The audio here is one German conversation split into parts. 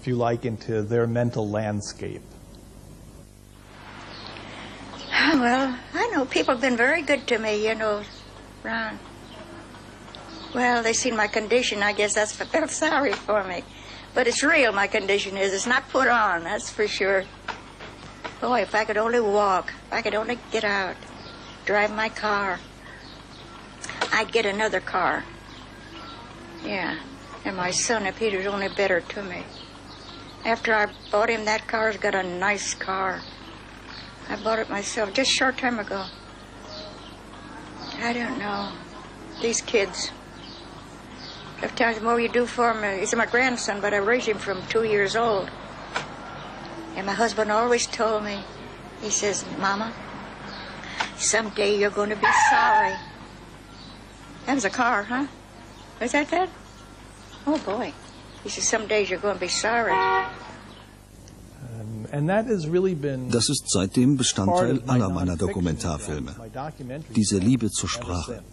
if you like, into their mental landscape. Well, I know people have been very good to me, you know, Ron. Well, they seen my condition. I guess that's what they're sorry for me. But it's real, my condition is. It's not put on, that's for sure. Boy, if I could only walk, if I could only get out, drive my car, I'd get another car. Yeah, and my son, if he was only better to me. After I bought him that car, he's got a nice car. I bought it myself just a short time ago. I don't know. These kids. Sometimes the more you do for him, he's my grandson, but I raised him from 2 years old. And my husband always told me, he says, Mama, someday you're going to be sorry. That was a car, huh? Was that that? Oh, boy. He says, some days you're going to be sorry. Das ist seitdem Bestandteil aller meiner Dokumentarfilme. Diese Liebe zur Sprache.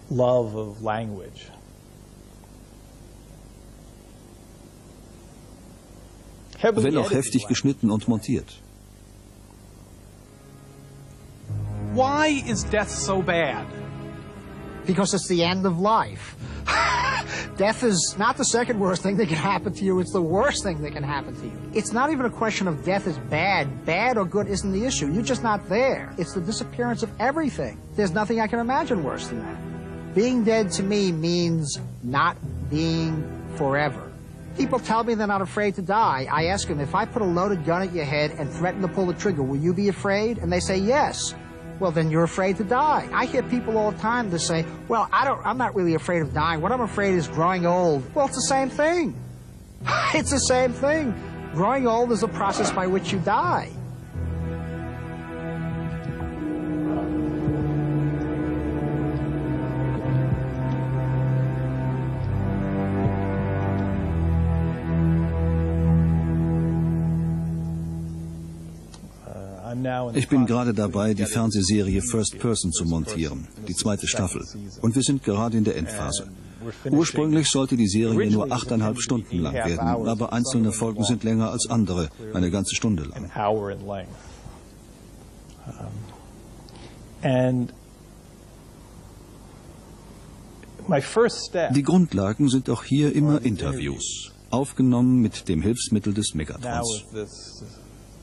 Love of language. Wenn auch heftig geschnitten und montiert. Why is death so bad? Because it's the end of life. Death is not the second worst thing that can happen to you, it's the worst thing that can happen to you. It's not even a question of death is bad. Bad or good isn't the issue. You're just not there. It's the disappearance of everything. There's nothing I can imagine worse than that. Being dead to me means not being forever. People tell me they're not afraid to die. I ask them, if I put a loaded gun at your head and threaten to pull the trigger, will you be afraid? And they say, yes. Well, then you're afraid to die. I hear people all the time that say, well, I'm not really afraid of dying. What I'm afraid is growing old. Well, it's the same thing. It's the same thing. Growing old is a process by which you die. Ich bin gerade dabei, die Fernsehserie First Person zu montieren, die zweite Staffel. Und wir sind gerade in der Endphase. Ursprünglich sollte die Serie nur 8,5 Stunden lang werden, aber einzelne Folgen sind länger als andere, eine ganze Stunde lang. Die Grundlagen sind auch hier immer Interviews, aufgenommen mit dem Hilfsmittel des Megatrons.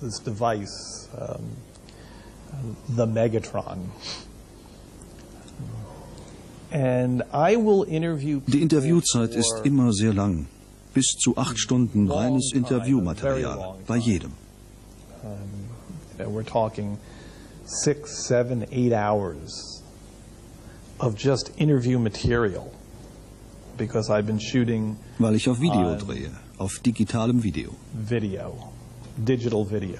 This device, the Megatron. And I will interview Die Interviewzeit ist immer sehr lang, bis zu 8 Stunden reines Interviewmaterial, bei jedem. We're talking 6, 7, 8 hours of just interview material, because I've been shooting. Weil ich auf Video drehe, auf digitalem Video. Digital video.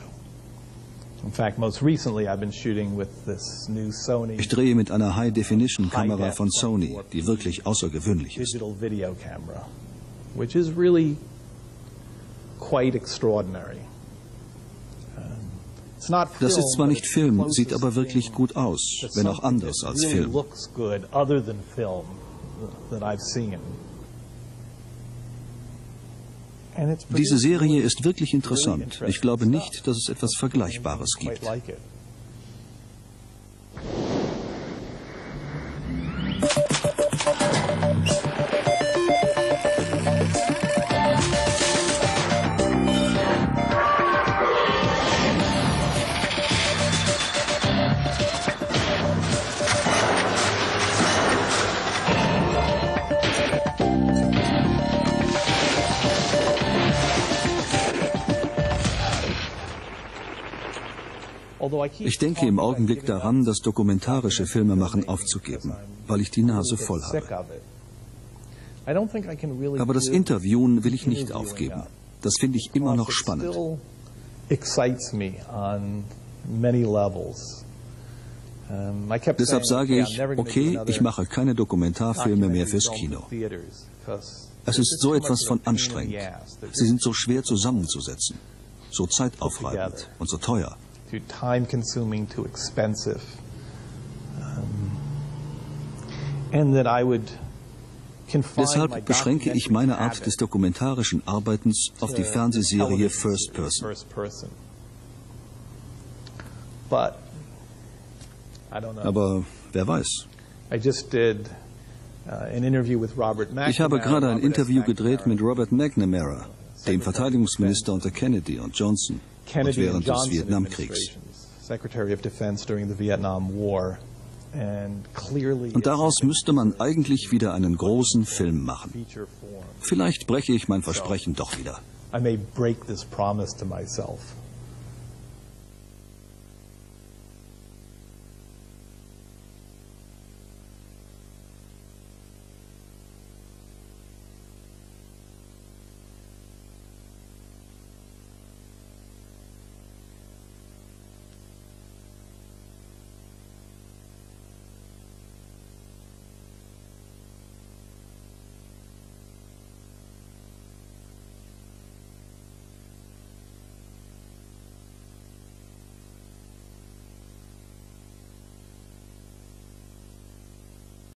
In fact, most recently I've been shooting with this new Sony. Ich drehe mit einer High-Definition-Kamera von Sony, die wirklich außergewöhnlich ist. Digital video camera, which is really quite extraordinary. Das ist zwar nicht Film, sieht aber wirklich gut aus, wenn auch anders als Film. Looks good other than film that I've seen. Diese Serie ist wirklich interessant. Ich glaube nicht, dass es etwas Vergleichbares gibt. Ich denke im Augenblick daran, das dokumentarische Filmemachen aufzugeben, weil ich die Nase voll habe. Aber das Interviewen will ich nicht aufgeben. Das finde ich immer noch spannend. Deshalb sage ich, okay, ich mache keine Dokumentarfilme mehr fürs Kino. Es ist so etwas von anstrengend. Sie sind so schwer zusammenzusetzen, so zeitaufreibend und so teuer. Too time-consuming, too expensive, and that I would Deshalb beschränke ich meine Art des dokumentarischen Arbeitens auf die Fernsehserie First Person. Aber wer weiß. Ich habe gerade ein Interview gedreht mit Robert McNamara, dem Verteidigungsminister unter Kennedy und Johnson und während des Vietnamkriegs. Und daraus müsste man eigentlich wieder einen großen Film machen. Vielleicht breche ich mein Versprechen doch wieder. I may break this promise to myself.